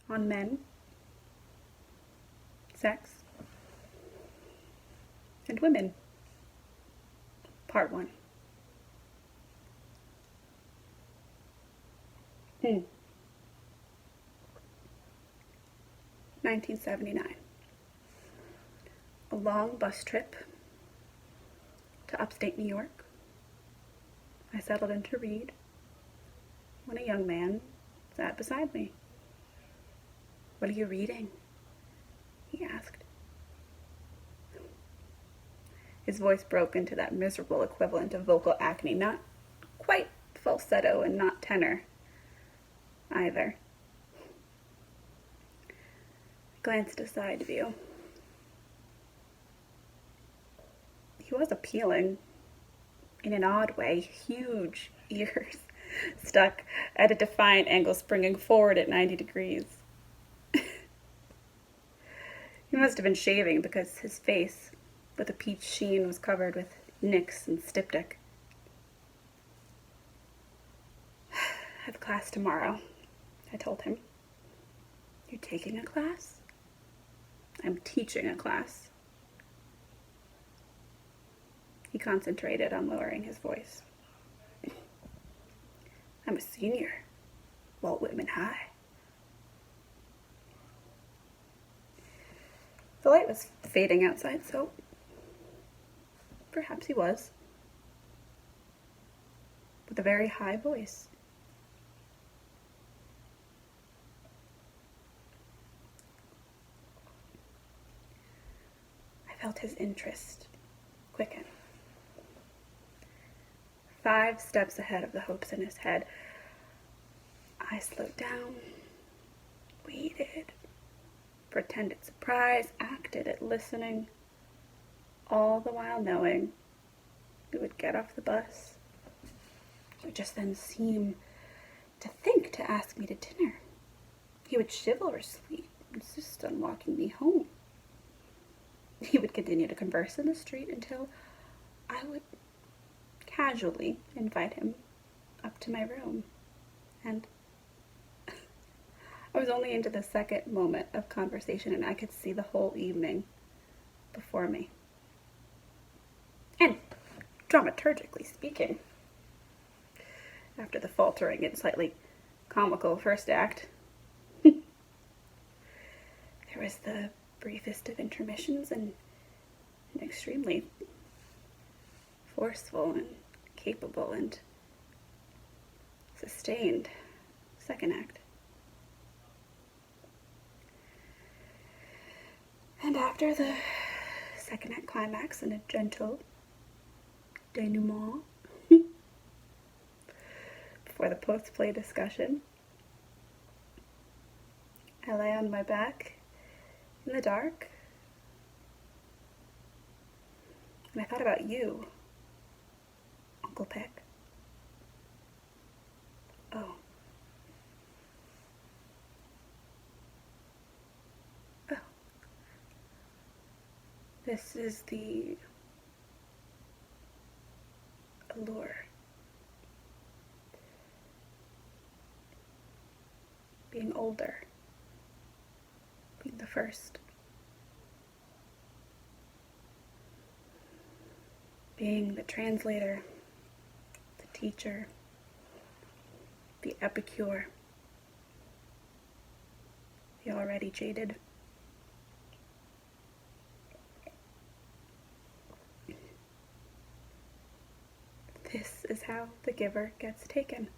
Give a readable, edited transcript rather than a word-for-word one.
on men, sex, and women. Part 1. 1979. A long bus trip to upstate New York. I settled in to read when a young man sat beside me. "What are you reading?" he asked. His voice broke into that miserable equivalent of vocal acne, not quite falsetto and not tenor either. I glanced aside view. He was appealing in an odd way, huge ears stuck at a defiant angle springing forward at 90 degrees. He must have been shaving because his face, with a peach sheen, was covered with nicks and styptic. "I have class tomorrow," I told him. "You're taking a class?" "I'm teaching a class." He concentrated on lowering his voice. "I'm a senior, Walt Whitman High." The light was fading outside, so perhaps he was. With a very high voice. I felt his interest quicken. 5 steps ahead of the hopes in his head. I slowed down, waited, pretended surprise, acted at listening, all the while knowing we would get off the bus. He would just then seem to think to ask me to dinner. He would chivalrously insist on walking me home. He would continue to converse in the street until I would casually invite him up to my room. And I was only into the second moment of conversation, and I could see the whole evening before me. And dramaturgically speaking, after the faltering and slightly comical first act, there was the briefest of intermissions and an extremely forceful and capable and sustained second act. And after the second act climax and a gentle denouement, before the post-play discussion, I lay on my back in the dark, and I thought about you, Uncle Peck. Oh. Oh. This is the allure. Being older. Being the first. Being the translator, the teacher, the epicure, the already jaded. This is how the giver gets taken.